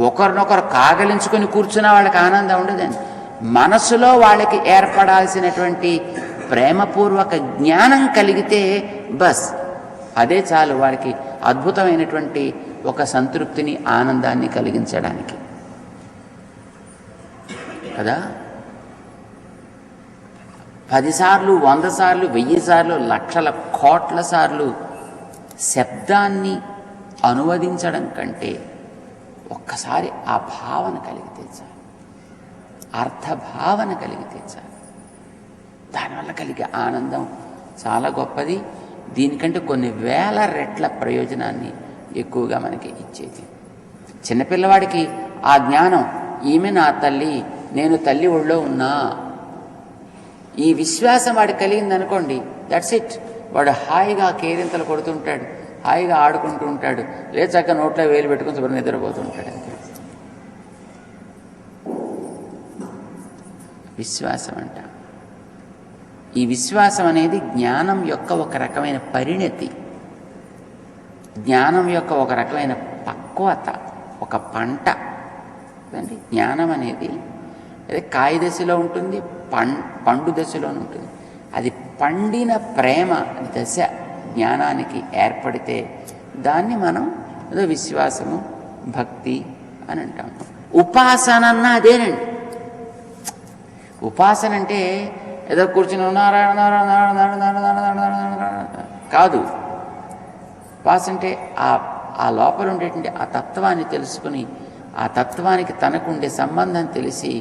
ఒకరినొకరు కాగలించుకొని కూర్చున్న వాళ్ళకి ఆనందం ఉండదండి. మనసులో వాళ్ళకి ఏర్పడాల్సినటువంటి ప్రేమపూర్వక జ్ఞానం కలిగితే బస్ అదే చాలు వారికి అద్భుతమైనటువంటి ఒక సంతృప్తిని, ఆనందాన్ని కలిగించడానికి కదా. 10 సార్లు, 100 సార్లు, 1000 సార్లు, లక్షల కోట్ల సార్లు శబ్దాన్ని అనువదించడం కంటే ఒక్కసారి ఆ భావన కలిగితే చాలు, అర్థభావన కలిగితే చాలు. దానివల్ల కలిగే ఆనందం చాలా గొప్పది. దీనికంటే కొన్ని వేల రెట్ల ప్రయోజనాన్ని ఎక్కువగా మనకి ఇచ్చేది. చిన్నపిల్లవాడికి ఆ జ్ఞానం, ఈమె నా తల్లి, నేను తల్లి ఒళ్ళో ఉన్నా, ఈ విశ్వాసం వాడికి కలిగిందనుకోండి, దట్స్ ఇట్. వాడు హాయిగా కేరింతలు కొడుతుంటాడు, హాయిగా ఆడుకుంటూ ఉంటాడు, లేదా చక్కగా నోట్లో వేలు పెట్టుకుని శుభ్రంగా నిద్రపోతూ ఉంటాడు. విశ్వాసం అంట. ఈ విశ్వాసం అనేది జ్ఞానం యొక్క ఒక రకమైన పరిణతి, జ్ఞానం యొక్క ఒక రకమైన పక్వత, ఒక పంట అండి. జ్ఞానం అనేది అదే కాయ దశలో ఉంటుంది, పండు దశలో ఉంటుంది. అది పండిన ప్రేమ దశ జ్ఞానానికి ఏర్పడితే దాన్ని మనం ఏదో విశ్వాసము, భక్తి అని అంటాము. ఉపాసన అన్న అదేనండి. ఉపాసన అంటే ఏదో కూర్చుని కాదు. ఉపాసన అంటే ఆ లోపల ఉండేటువంటి ఆ తత్వాన్ని తెలుసుకుని, ఆ తత్వానికి తనకుండే సంబంధం తెలిసి,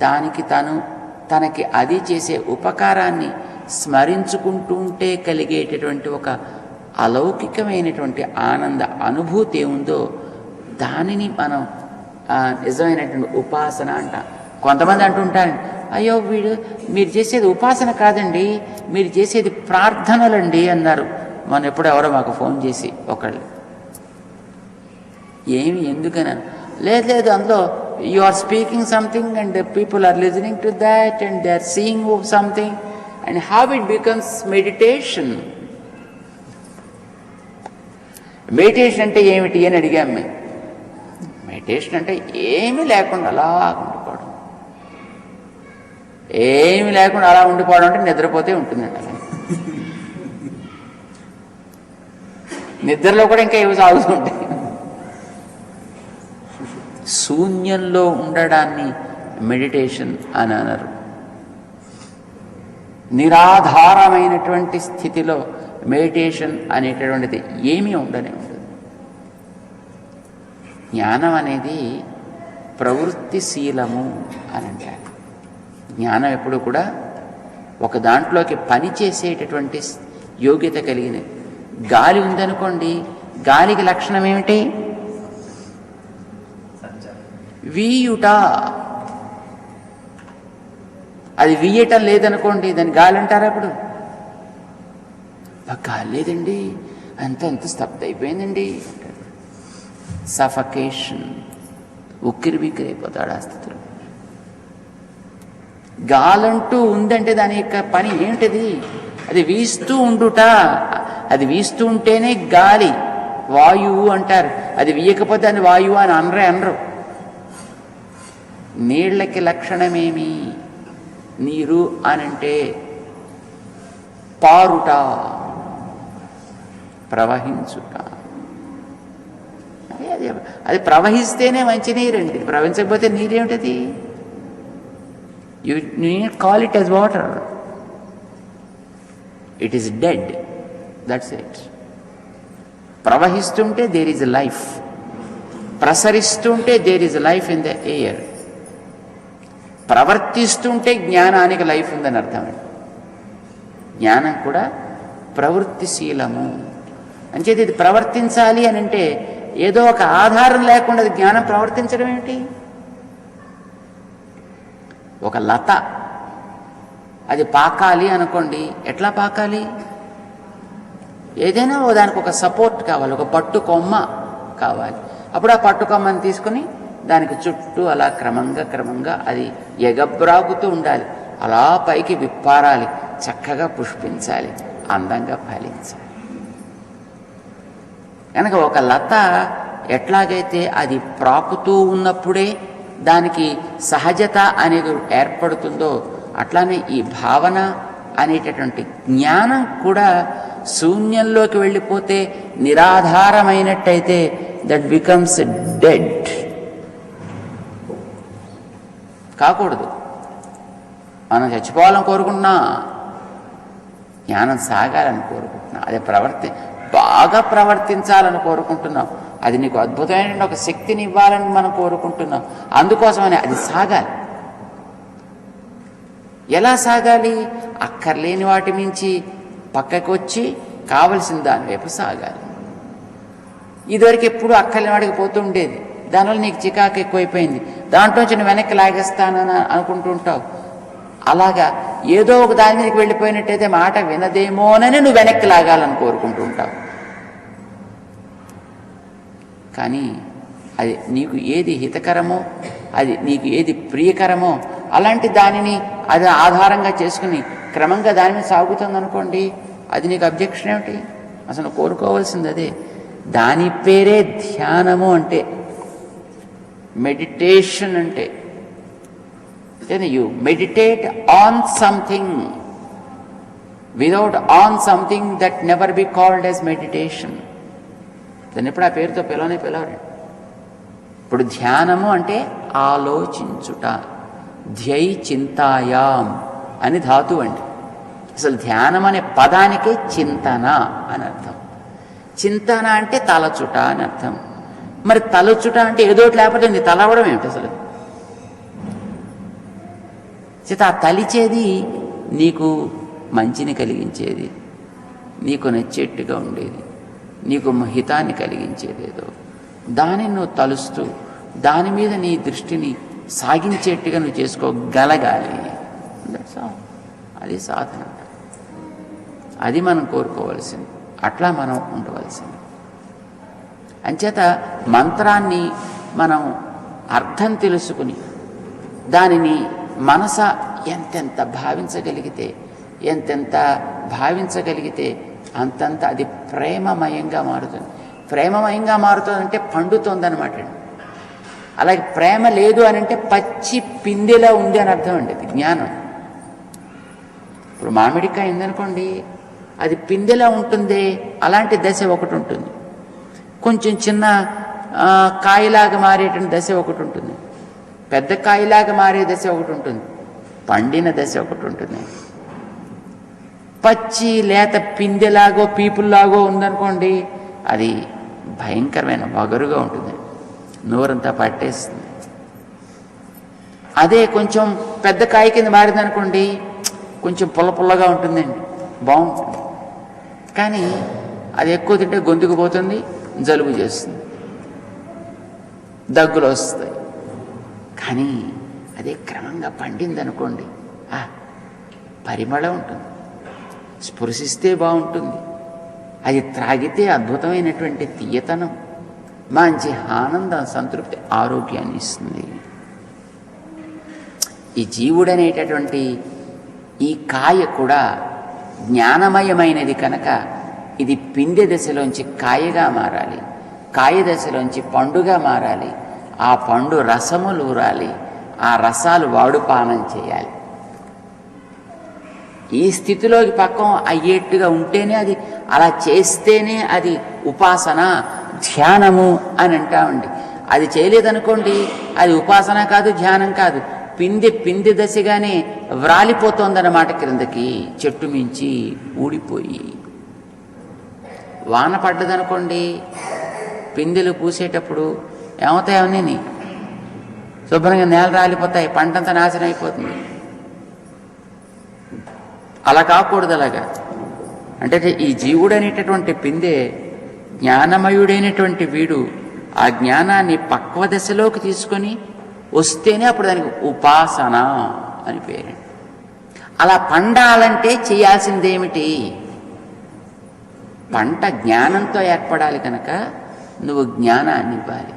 దానికి తనకి అది చేసే ఉపకారాన్ని స్మరించుకుంటుంటే కలిగేటటువంటి ఒక అలౌకికమైనటువంటి ఆనంద అనుభూతి ఏముందో దానిని మనం నిజమైనటువంటి ఉపాసన అంటాం. కొంతమంది అంటుంటారు, అయ్యో మీరు చేసేది ఉపాసన కాదండి, మీరు చేసేది ప్రార్థనలండి అన్నారు. మొన్న ఎప్పుడు ఎవరో మాకు ఫోన్ చేసి ఒకళ్ళు, ఏమి ఎందుకని, లేదు అందులో you are speaking something and people are listening to that and they are seeing something and how it becomes meditation. Meditation అంటే ఏమిటి అని అడిగాం మేము. మెడిటేషన్ అంటే ఏమీ లేకుండా అలా ఉండిపోవడం, ఏమి లేకుండా అలా ఉండిపోవడం అంటే నిద్రపోతే ఉంటుందంట. నిద్రలో కూడా ఇంకా ఏవి సాగుతూ ఉంటాయి. శూన్యంలో ఉండడాన్ని మెడిటేషన్ అని అనరు. నిరాధారమైనటువంటి స్థితిలో మెడిటేషన్ అనేటటువంటిది ఏమీ ఉండనే ఉండదు. జ్ఞానం అనేది ప్రవృత్తిశీలము అని అంటారు. జ్ఞానం ఎప్పుడు కూడా ఒక దాంట్లోకి పని చేసేటటువంటి యోగ్యత కలిగినది. గాలి ఉందనుకోండి, గాలికి లక్షణం ఏమిటి? వీయుట. అది వీయటం లేదనుకోండి, దాన్ని గాలి అంటారా? అప్పుడు గాలి లేదండి, అంత స్తబ్ద అయిపోయిందండి, సఫకేషన్, ఉక్కిరి బిక్కిరి అయిపోతాడు ఆ స్థితిలో. గాలంటూ ఉందంటే దాని యొక్క పని ఏంటిది? అది వీస్తూ ఉండుట. అది వీస్తూ ఉంటేనే గాలి, వాయువు అంటారు. అది వీయకపోతే అది వాయువు అని అనరు. నీళ్ళకి లక్షణమేమి? నీరు అనంటే పారుట, ప్రవహించుట. అది ప్రవహిస్తేనే మంచి నీరండి. ప్రవహించకపోతే నీరేమిటది? You need call it as water. It is dead. That's it. ప్రవహిస్తుంటే there is a life. ప్రసరిస్తుంటే there is a life in the air. ప్రవర్తిస్తుంటే జ్ఞానానికి లైఫ్ ఉందని అర్థం. జ్ఞానం కూడా ప్రవృత్తిశీలము. అంచేది ఇది ప్రవర్తించాలి అని అంటే ఏదో ఒక ఆధారం లేకుండా జ్ఞానం ప్రవర్తించడం ఏమిటి? ఒక లత అది పాకాలి అనుకోండి, ఎట్లా పాకాలి? ఏదైనా దానికి ఒక సపోర్ట్ కావాలి, ఒక పట్టు కొమ్మ కావాలి. అప్పుడు ఆ పట్టు కొమ్మని తీసుకుని దానికి చుట్టూ అలా క్రమంగా అది ఎగబ్రాగుతూ ఉండాలి. అలా పైకి విప్పారాలి, చక్కగా పుష్పించాలి, అందంగా ఫలించాలి. కనుక ఒక లత ఎట్లాగైతే అది ప్రాకుతూ ఉన్నప్పుడే దానికి సహజత అనేది ఏర్పడుతుందో అట్లానే ఈ భావన అనేటటువంటి జ్ఞానం కూడా శూన్యంలోకి వెళ్ళిపోతే నిరాధారమైనట్టయితే దట్ బికమ్స్ డెడ్. కాకూడదు. మనం చచ్చిపోవాలని కోరుకుంటున్నా, జ్ఞానం సాగాలని కోరుకుంటున్నాం, అదే బాగా ప్రవర్తించాలని కోరుకుంటున్నాం, అది నీకు అద్భుతమైన ఒక శక్తిని ఇవ్వాలని మనం కోరుకుంటున్నాం. అందుకోసమని అది సాగాలి. ఎలా సాగాలి? అక్కర్లేని వాటి మించి పక్కకు వచ్చి కావలసిన దాని వైపు సాగాలి. ఇదివరకు ఎప్పుడు అక్కర్లేని వాడికి పోతూ ఉండేది, దానివల్ల నీకు చికాకు ఎక్కువైపోయింది, దాంట్లోంచి నువ్వు వెనక్కి లాగేస్తానని అనుకుంటూ ఉంటావు. అలాగా ఏదో ఒక దాని మీదకి వెళ్ళిపోయినట్టయితే మాట వినదేమోనని నువ్వు వెనక్కి లాగాలని కోరుకుంటూ ఉంటావు. కానీ అది నీకు ఏది హితకరమో, అది నీకు ఏది ప్రియకరమో అలాంటి దానిని అది ఆధారంగా చేసుకుని క్రమంగా దాని మీద సాగుతుందనుకోండి, అది నీకు అబ్జెక్షన్ ఏమిటి? అసలు కోరుకోవాల్సింది అదే. దాని పేరే ధ్యానము అంటే, మెడిటేషన్ అంటే. You meditate on something. Without on something that never be called as meditation. దాన్ని ఎప్పుడు ఆ పేరుతో పిలవరు. ఇప్పుడు ధ్యానము అంటే ఆలోచించుట. ధ్యై చింతాయాం అని ధాతువు అండి. అసలు ధ్యానం అనే పదానికే చింతన అని అర్థం. చింతన అంటే తలచుట అని అర్థం. మరి తలచుట అంటే ఏదోటి లేకపోతే నీ తలవడం ఏమిటి అసలు? చేత ఆ తలిచేది నీకు మంచిని కలిగించేది, నీకు నచ్చేట్టుగా ఉండేది, నీకు హితాన్ని కలిగించేదేదో దానిని నువ్వు తలుస్తూ దాని మీద నీ దృష్టిని సాగించేట్టుగా నువ్వు చేసుకోగలగాలి. అది సాధన. అది మనం కోరుకోవాల్సింది, అట్లా మనం ఉండవలసింది. అంచేత మంత్రాన్ని మనం అర్థం తెలుసుకుని దానిని మనస ఎంతెంత భావించగలిగితే అంతంత అది ప్రేమమయంగా మారుతుంది. ప్రేమమయంగా మారుతుందంటే పండుతోందనమాట అండి. అలాగే ప్రేమ లేదు అని అంటే పచ్చి పిందెలా ఉంది అని అర్థం అండి. అది జ్ఞానం. ఇప్పుడు మామిడికాయ ఉందనుకోండి, అది పిందెలా ఉంటుంది, అలాంటి దశ ఒకటి ఉంటుంది. కొంచెం చిన్న కాయలాగా మారేటువంటి దశ ఒకటి ఉంటుంది, పెద్ద కాయలాగా మారే దశ ఒకటి ఉంటుంది, పండిన దశ ఒకటి ఉంటుంది. పచ్చి లేత పిందెలాగో పీపుల్లాగో ఉందనుకోండి, అది భయంకరమైన వగరుగా ఉంటుంది, నోరంతా పట్టేస్తుంది. అదే కొంచెం పెద్ద కాయ కింద మారిందనుకోండి, కొంచెం పుల్లగా ఉంటుందండి, బాగుంటుంది. కానీ అది ఎక్కువ తింటే గొంతుకు పోతుంది, జలుబు చేస్తుంది, దగ్గులు వస్తాయి. కానీ అదే క్రమంగా పండిందనుకోండి, పరిమళం ఉంటుంది, స్పృశిస్తే బాగుంటుంది, అది త్రాగితే అద్భుతమైనటువంటి తీయతనం, మంచి ఆనందం, సంతృప్తి, ఆరోగ్యాన్ని ఇస్తుంది. ఈ జీవుడనేటటువంటి ఈ కాయ కూడా జ్ఞానమయమైనది కనుక ఇది పిందె దశలోంచి కాయగా మారాలి, కాయ దశలోంచి పండుగా మారాలి, ఆ పండు రసములు ఊరాలి, ఆ రసాలు వాడు పానం చేయాలి. ఈ స్థితిలోకి పక్కం అయ్యేట్టుగా ఉంటేనే, అది అలా చేస్తేనే అది ఉపాసన, ధ్యానము అని అంటామండి. అది చేయలేదనుకోండి, అది ఉపాసన కాదు, ధ్యానం కాదు, పిందె దశగానే వ్రాలిపోతోందన్నమాట క్రిందకి, చెట్టు మించి ఊడిపోయి. వాన పడ్డదనుకోండి, పిందెలు పూసేటప్పుడు ఏమవుతాయి? అవన్నీ శుభ్రంగా నేల రాలిపోతాయి, పంటంతా నాశనం అయిపోతుంది. అలా కాకూడదు. అలాగా అంటే ఈ జీవుడు అనేటటువంటి పిందె, జ్ఞానమయుడైనటువంటి వీడు ఆ జ్ఞానాన్ని పక్వ దశలోకి తీసుకొని వస్తేనే అప్పుడు దానికి ఉపాసన అని పేరు. అలా పండాలంటే చేయాల్సిందేమిటి? పంట జ్ఞానంతో ఏర్పడాలి కనుక నువ్వు జ్ఞానాన్ని ఇవ్వాలి.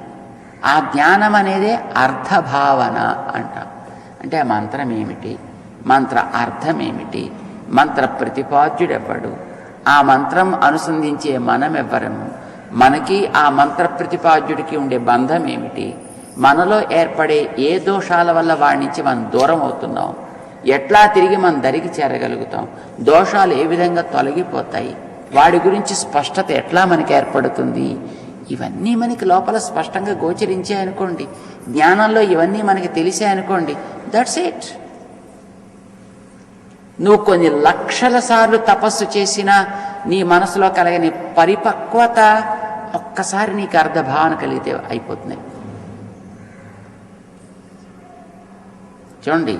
ఆ జ్ఞానం అనేదే అర్థభావన అంటాం. అంటే ఆ మంత్రం ఏమిటి, మంత్ర అర్థం ఏమిటి, మంత్ర ప్రతిపాద్యుడెవ్వడు, ఆ మంత్రం అనుసంధించే మనమెవ్వరము, మనకి ఆ మంత్ర ప్రతిపాద్యుడికి ఉండే బంధం ఏమిటి, మనలో ఏర్పడే ఏ దోషాల వల్ల వాడి నుంచి మనం దూరం అవుతున్నాం, ఎట్లా తిరిగి మనం దరికి చేరగలుగుతాం, దోషాలు ఏ విధంగా తొలగిపోతాయి, వాడి గురించి స్పష్టత ఎట్లా మనకి ఏర్పడుతుంది, ఇవన్నీ మనకి లోపల స్పష్టంగా గోచరించాయనుకోండి, జ్ఞానంలో ఇవన్నీ మనకి తెలిసాయనుకోండి, దట్స్ ఇట్. నువ్వు కొన్ని లక్షల సార్లు తపస్సు చేసినా నీ మనసులో కలిగిన పరిపక్వత ఒక్కసారి నీకు అర్ధభావన కలిగితే అయిపోతుంది. చూడండి,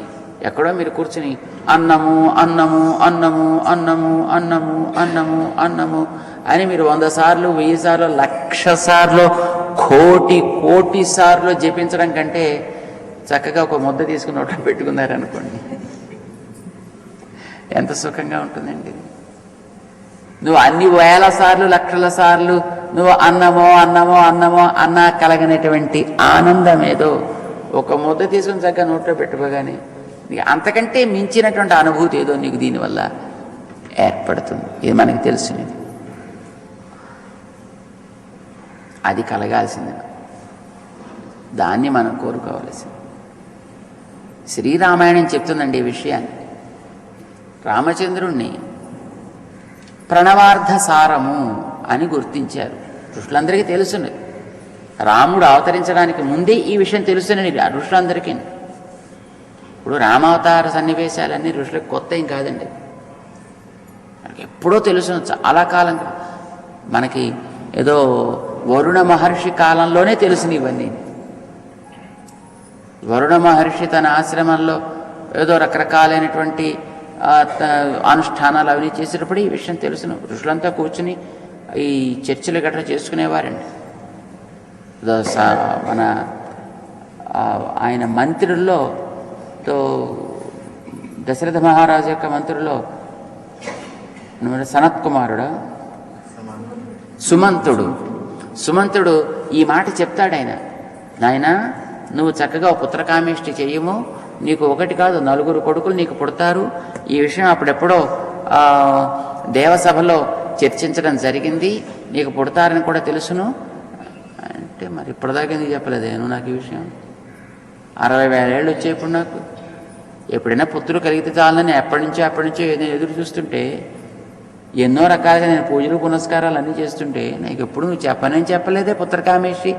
ఎక్కడో మీరు కూర్చుని అన్నము అన్నము అన్నము అన్నము అన్నము అన్నము అన్నము అని మీరు 100 సార్లు 1000 సార్లు 1,00,000 సార్లు కోటి సార్లు జపించడం కంటే చక్కగా ఒక ముద్ద తీసుకుని నోట్లో పెట్టుకున్నారనుకోండి, ఎంత సుఖంగా ఉంటుందండి. నువ్వు అన్ని 1000 సార్లు 1,00,000 సార్లు నువ్వు అన్నమో అన్నమో అన్నమో అన్నా కలగనటువంటి ఆనందం ఏదో ఒక ముద్ద తీసుకుని చక్కగా నోట్లో పెట్టుకోగానే నీకు అంతకంటే మించినటువంటి అనుభూతి ఏదో నీకు దీనివల్ల ఏర్పడుతుంది. ఇది మనకి తెలిసినది, అది కలగాల్సింది, దాన్ని మనం కోరుకోవాల్సింది. శ్రీరామాయణం చెప్తుందండి ఈ విషయాన్ని. రామచంద్రుణ్ణి ప్రణవార్థ సారము అని గుర్తించారు. ఋషులందరికీ తెలుసున్నది. రాముడు అవతరించడానికి ముందే ఈ విషయం తెలుసునని ఋషులందరికీ. ఇప్పుడు రామావతార సన్నివేశాలన్నీ ఋషులకు కొత్త ఏం కాదండి, మనకి ఎప్పుడో తెలుసు. చాలా కాలం మనకి ఏదో వరుణ మహర్షి కాలంలోనే తెలిసిన ఇవన్నీ. వరుణ మహర్షి తన ఆశ్రమంలో ఏదో రకరకాలైనటువంటి అనుష్ఠానాలు అవన్నీ చేసేటప్పుడు ఈ విషయం తెలుసును. ఋషులంతా కూర్చుని ఈ చర్చలు గట్రా చేసుకునేవారండి. మన ఆయన మంత్రుల్లో దశరథ మహారాజు యొక్క మంత్రుల్లో సనత్ కుమారుడు సుమంతుడు ఈ మాట చెప్తాడు. ఆయన, నాయనా నువ్వు చక్కగా పుత్రకామేష్టి చెయ్యము, నీకు 1 కాదు 4 కొడుకులు నీకు పుడతారు. ఈ విషయం అప్పుడెప్పుడో దేవసభలో చర్చించడం జరిగింది, నీకు పుడతారని కూడా తెలుసును అంటే, మరి ఇప్పటిదాకా ఎందుకు చెప్పలేదే నువ్వు నాకు ఈ విషయం? 60,000 ఏళ్ళు వచ్చేప్పుడు నాకు ఎప్పుడైనా పుత్రులు కలిగితే చాలని అప్పటి నుంచో నేను ఎదురు చూస్తుంటే, ఎన్నో రకాలుగా నేను పూజలు పునస్కారాలు అన్నీ చేస్తుంటే నాకు ఎప్పుడు నువ్వు చెప్పలేదే పుత్రకామేష్టి,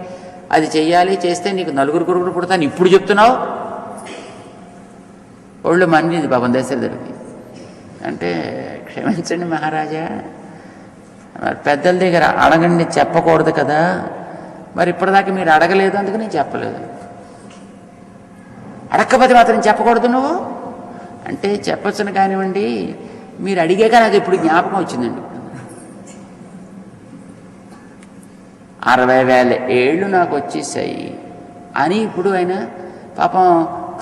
అది చెయ్యాలి, చేస్తే నీకు 4 కొడుకులు పుడతాను ఇప్పుడు చెప్తున్నావు. ఒళ్ళు మండింది పాపం దశరథుడికి. అంటే, క్షమించండి మహారాజా, మరి పెద్దల దగ్గర అడగండి, చెప్పకూడదు కదా, మరి ఇప్పటిదాకా మీరు అడగలేదు అందుకు నేను చెప్పలేదు. అడగకపోతే మాత్రం చెప్పకూడదు నువ్వు అంటే, చెప్పొచ్చును కానివ్వండి, మీరు అడిగాక నాకు ఇప్పుడు జ్ఞాపకం వచ్చిందండి. 60,000 ఏళ్ళు నాకు వచ్చేసాయి అని ఇప్పుడు ఆయన పాపం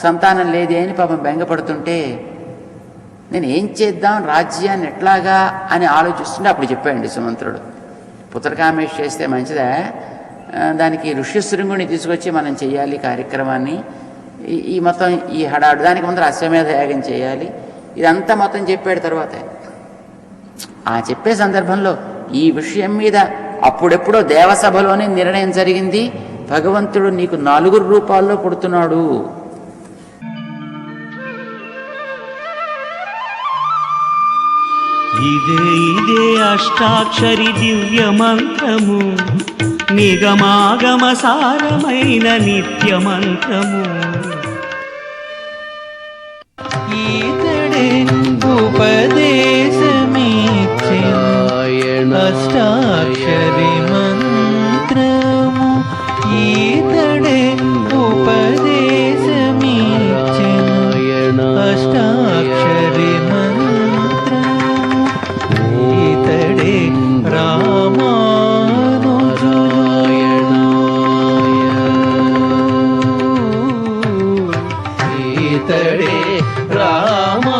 సంతానం లేదే అని పాపం బెంగపడుతుంటే, నేను ఏం చేద్దాం రాజ్యాన్ని ఎట్లాగా అని ఆలోచిస్తుంటే అప్పుడు చెప్పాడండి సుమంత్రుడు, పుత్రకామేష్ చేస్తే మంచిదా, దానికి ఋష్యశృంగుని తీసుకొచ్చి మనం చెయ్యాలి కార్యక్రమాన్ని, ఈ మొత్తం ఈ హడాడు దానికి ముందర అశ్వమేధ యాగం చేయాలి, ఇదంతా మొత్తం చెప్పాడు. తర్వాత ఆ చెప్పే సందర్భంలో ఈ విషయం మీద అప్పుడెప్పుడో దేవసభలోనే నిర్ణయం జరిగింది, భగవంతుడు నీకు 4 రూపాల్లో పుడుతున్నాడు. ఇదే అష్టాక్షరి దివ్య మంత్రము, నిగమాగమ సారమైన నిత్య మంత్రము. ఈతడే ఉపదేశమిచ్చెను అష్టాక్షరి మంత్రము, ఈతడే ఉపదేశమిచ్చెను అష్టాక్షరి మంత్రము. ఈతడే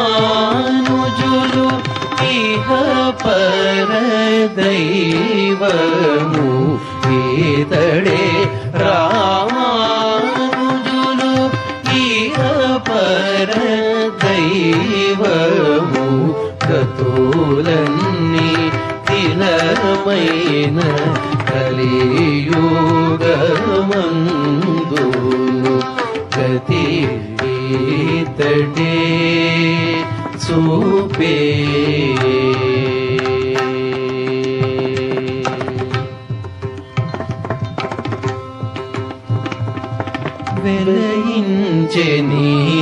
రామానుజులు ఇహ పరదైవము. ఈతడే రామానుజులు ఇహ పరదైవము. గతులన్నీ తిలమైన కలియుగమందును గతి ఈతడే చూపే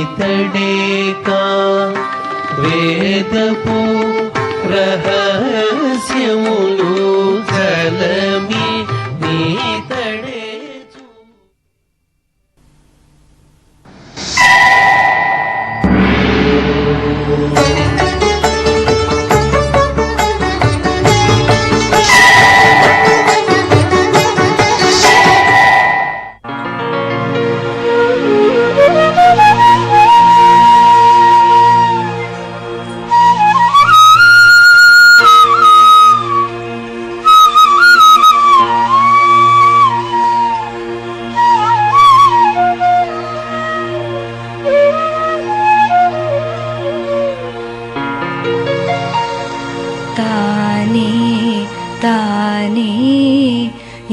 వెలయించెనీతడేకా వేదపు రహస్యములు చలమి నీతడే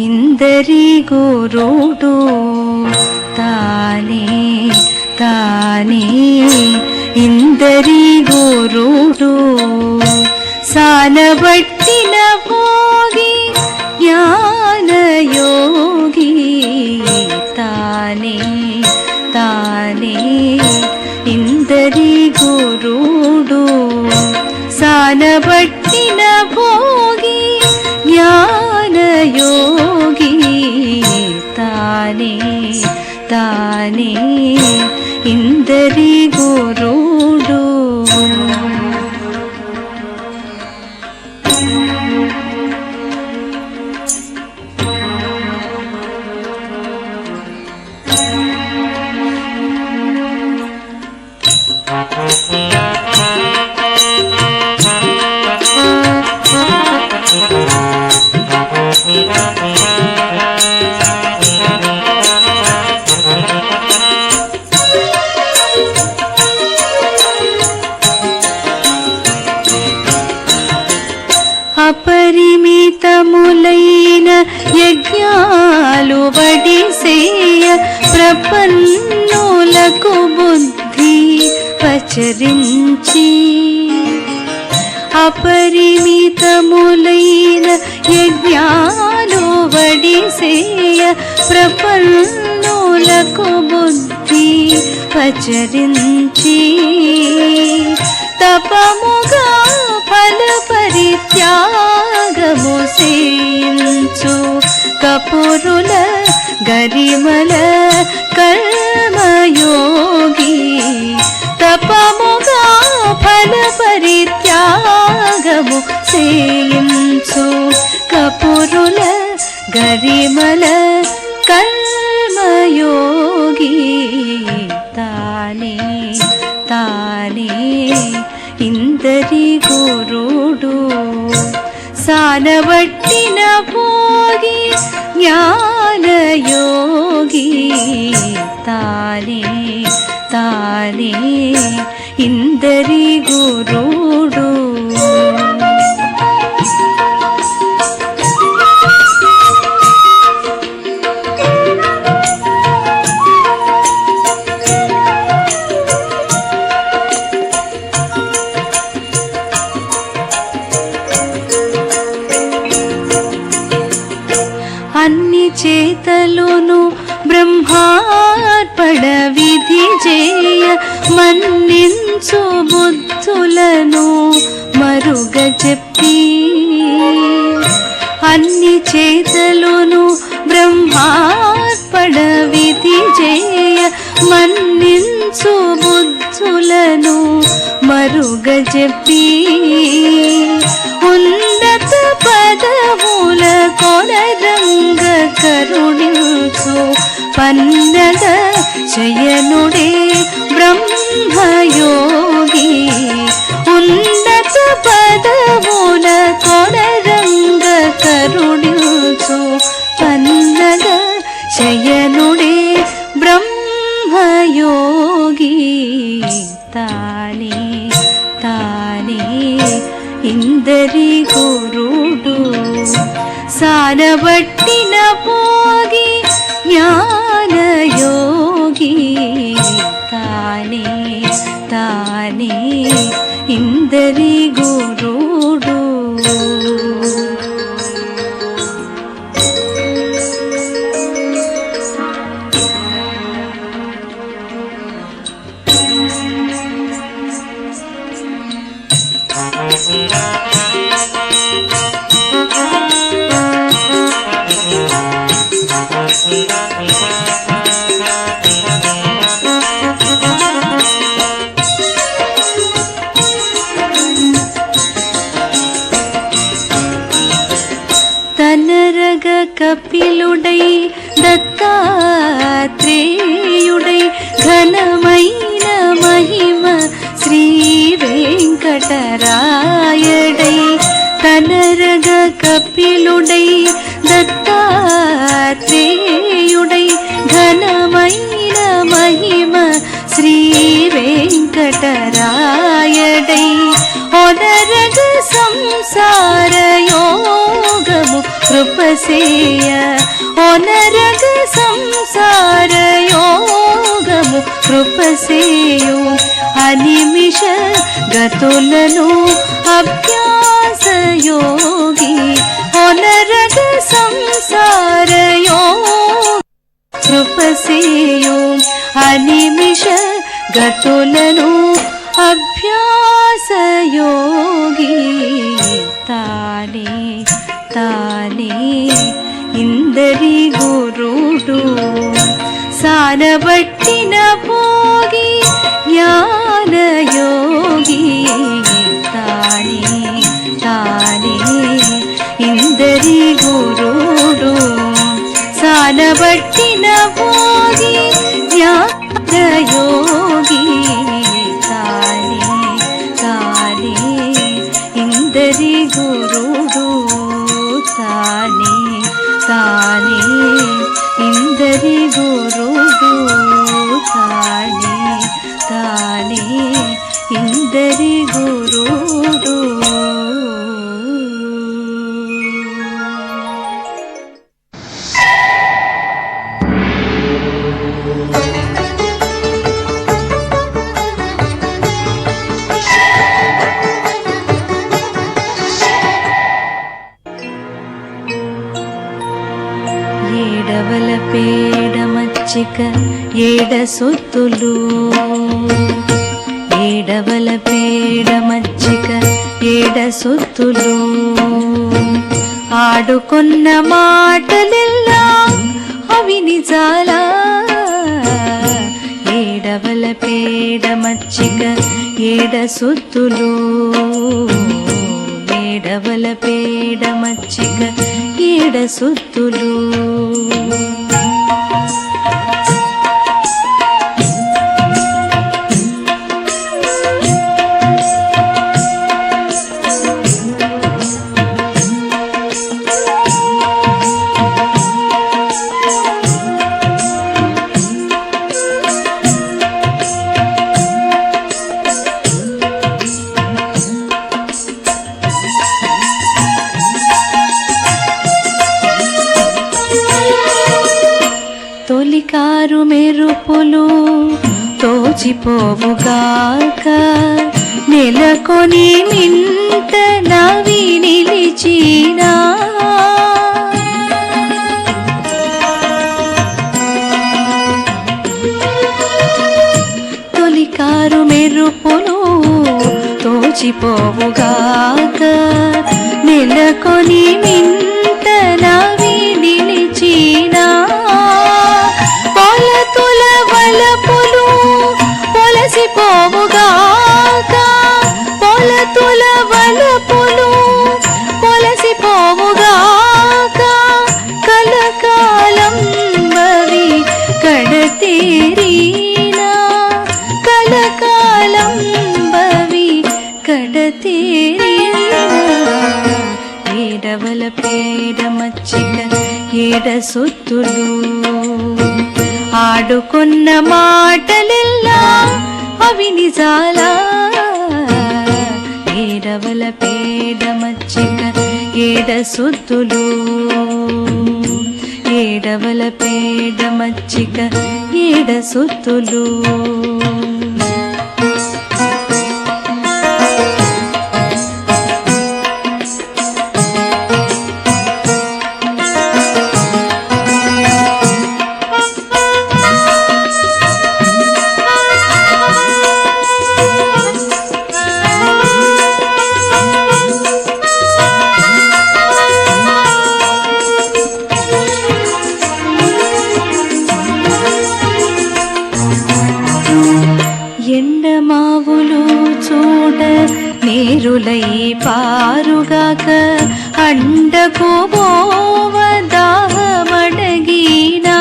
ఇందరి గురుడు తానే తానే ఇందరి గురుడు సానబట్టిన భోగి జ్ఞానయోగి తానే తానే ఇందరి గురుడు సానబట్టిన భోగి జ్ఞానయోగి తానే తానే ఇందరి గురుడు అపరిమితములైన యజ్ఞాలు వడిసేయ ప్రపన్నులకు బుద్ధి ప్రచరించి అపరిమితములైన యజ్ఞాలు వడిసేయ ప్రపన్నులకు బుద్ధి ప్రచరించి తపముగా ఫల పరిత్యాగము సేయించు కపురుల గరిమల కర్మయోగి తపముగా ఫల పరిత్యాగము సేయించు కపురుల గరిమల కర్మయోగి తానే తానే ఇందరి గురుడు సానబట్టిన భోగి జ్ఞానయోగి తానే తానే ఇందరి గురుడు అన్ని చేతలును బ్రహ్మార్పణ విధి చేయ మన్నించు బుద్ధులను మరుగ చెప్పి అన్ని చేతలును బ్రహ్మార్పణ విధి చేయ మన్నించు బుద్ధులను మరుగ చెప్పి ఉన్నత పదముల కొనరంగ కరుణించు పన్నగ శయనుడే బ్రహ్మయోగి ఉన్నత పదముల కొనరంగ కరుణించు పన్నగ శయనుడే బ్రహ్మయోగి తానే తానే ఇందరి గురుడు సానబట్టిన భోగి జ్ఞానయోగి తానే తానే ఇందరి గురుడు. తనరగ కపిలుడై దత్తాత్రేయుడై ఘనమైన మహిమ శ్రీ వెంకటరాయడై. తనరగ కపిలుడై దత్తాత్రేయుడై ఘనమైన మహిమ శ్రీ వెంకటరాయడై. ఒనరగ సంసార యోగము కృపసేయ. ఒనరగ సంసార యోగము కృపసేయు. అనిమిష గతులను అభ్యాస యోగి. ఒనరగ సంసార యోగ కృపసేయు. అనిమిష గతులను అభ్యాస యోగి. తానే తానే ఇందరి గురుడు. సానబట్టిన భోగి జ్ఞానయోగి తానే తానే ఇందరి గురుడు. సానబట్టిన భోగి జ్ఞానయోగి తానే తానే ఇందరి గురుడు. తానే తానే ఇందరి గురుడు. తానే తానే ఇందరి గురుడు. ఏడవల పేడ మచ్చిక ఏడ సొత్తులు. ఏడవల పేడ మచ్చిక ఏడ సొత్తులు. ఆడుకున్న మాటలెల్లా అవి నిజాలా. ఏడవల పేడ మచ్చిక ఏడ సొత్తులు. ఏడవల పేడ మచ్చిక ఏడ సొత్తులు. తొలికారు మెరుపులు తోచిపోవుగాక. నెలకొని మింట నవి నిలిచినా. తొలికారు మెరుపులు తోచిపోవుగాక. నెలకొని మింట నవి నిలిచినా. పొలతుల వలపులు పొలసిపోవుగాక. పొలతుల వలపులు పొలసిపోవుగాక. కలకాలం బవి కడతేరీనా. కలకాలం బవి కడతేరీనా. ఏడవల పేడ మచ్చిక ఏడ సొత్తులు. ఆడుకున్న మాటలెల్లా అవి నిజాలా. ఏడవల పేడ మచ్చిక ఏడసుద్దులు ఏడవల పేడ మచ్చిక ఏడసుద్దులు ఎండమావులు చూడ నీరులై పారుగాక అండకు పోవ దాహమడగినా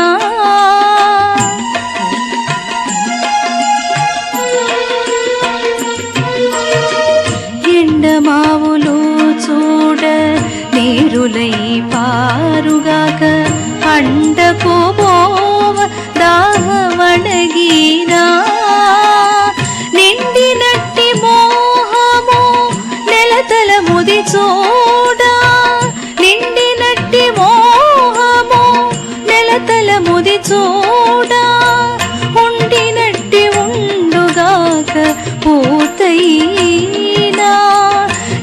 ఎండమావులు చూడ నీరులై పారుగాక అండకు పోవ దాహమడగినా నిండినట్టి మోహము నెలతల ముది చూడా నిండినట్టి మోహము నెలతల ముది చూడా ఉండినట్టి ఉండుగాక పూతయినా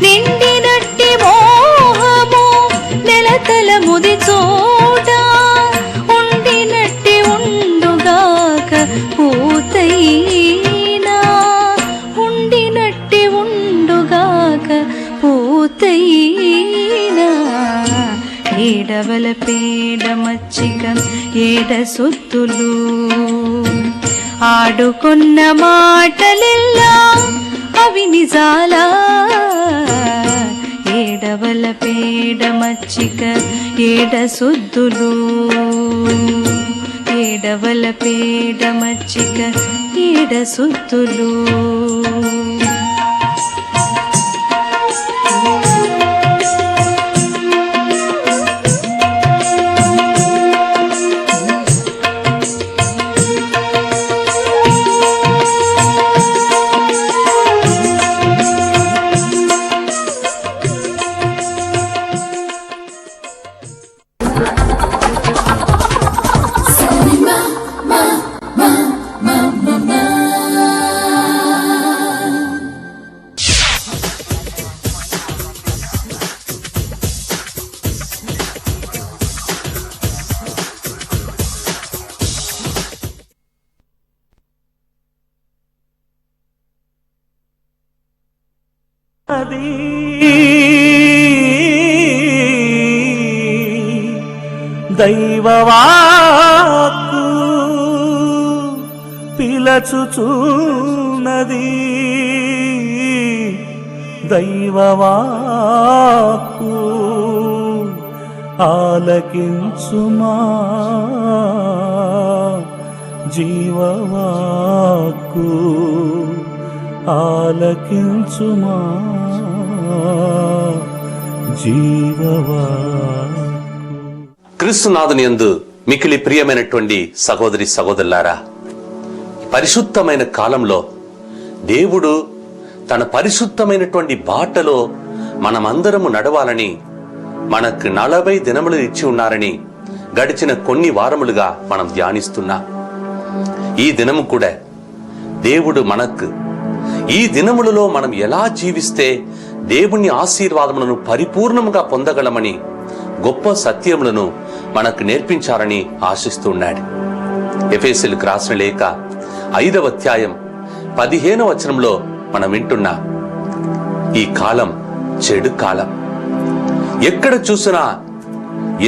నిండినట్టి మోహము నెలతల ముది చూడా ఉండినట్టి ఉండుగాక పూతయినా ఉండినట్టి ఉండుగాక పూతయినా ఏడవల పేడ మచ్చిక ఏడసొత్తులు ఆడుకున్న మాటలెల్లా అవి నిజాలా ఏడవల పేడ మచ్చిక ఏడసొద్దులు ఏడవల పేడ మచ్చిక ఏడసొద్దులు దైవవాక్కు పిలచుచున్నది దైవవాక్కు ఆలకించుమా జీవవాక్కు ఆలకించుమా జీవవాక్కు. క్రీస్తునాథుని యందు మికిలి ప్రియమైనటువంటి సహోదరి సహోదరులారా, పరిశుద్ధమైన కాలంలో దేవుడు తన పరిశుద్ధమైనటువంటి బాటలో మనమందరము నడవాలని మనకు 40 దినములు ఇచ్చి ఉన్నారని గడిచిన కొన్ని వారములుగా మనం ధ్యానిస్తున్నాం. ఈ దినము కూడా దేవుడు మనకు ఈ దినములలో మనం ఎలా జీవిస్తే దేవుని ఆశీర్వాదములను పరిపూర్ణముగా పొందగలమని గొప్ప సత్యములను మనకు నేర్పించారని ఆశిస్తున్నాడు. ఎఫెసీయులకు రాసిన లేఖ 5వ అధ్యాయం 15వ వచనంలో మనం వింటున్నా ఈ కాలం చెడు కాలం. ఎక్కడ చూసినా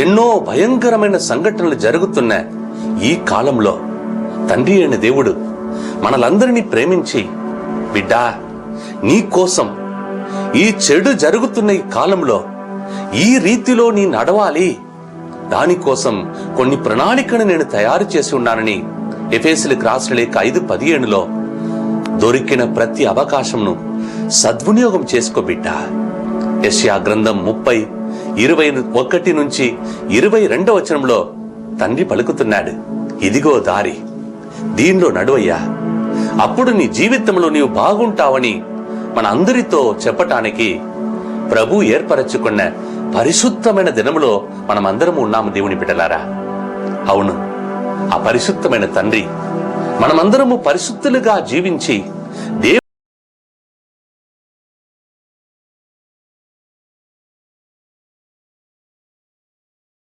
ఎన్నో భయంకరమైన సంఘటనలు జరుగుతున్న ఈ కాలంలో తండ్రి అయిన దేవుడు మనలందరినీ ప్రేమించి, బిడ్డా నీ కోసం ఈ చెడు జరుగుతున్న ఈ కాలంలో ఈ రీతిలో నీ నడవాలి, దానికోసం కొన్ని ప్రణాళికను నేను తయారు చేసి ఉన్నానని ఎఫెసీయులకు రాసిన లేఖ 5:15లో దొరికిన ప్రతి అవకాశంను సద్వినియోగం చేసుకో బిడ్డా. యెషయా గ్రంథం 30:21 నుంచి 22వ వచనంలో తండ్రి పలుకుతున్నాడు, ఇదిగో దారి, దీనిలో నడువయ్యా, అప్పుడు నీ జీవితంలో నీవు బాగుంటావని మన అందరితో చెప్పటానికి ప్రభు ఏర్పరచుకున్న పరిశుద్ధమైన దినములో మనమందరము ఉన్నాము దేవుని బిడ్డలారా. అవును, ఆ పరిశుద్ధమైన తండ్రి మనమందరము పరిశుద్ధులుగా జీవించి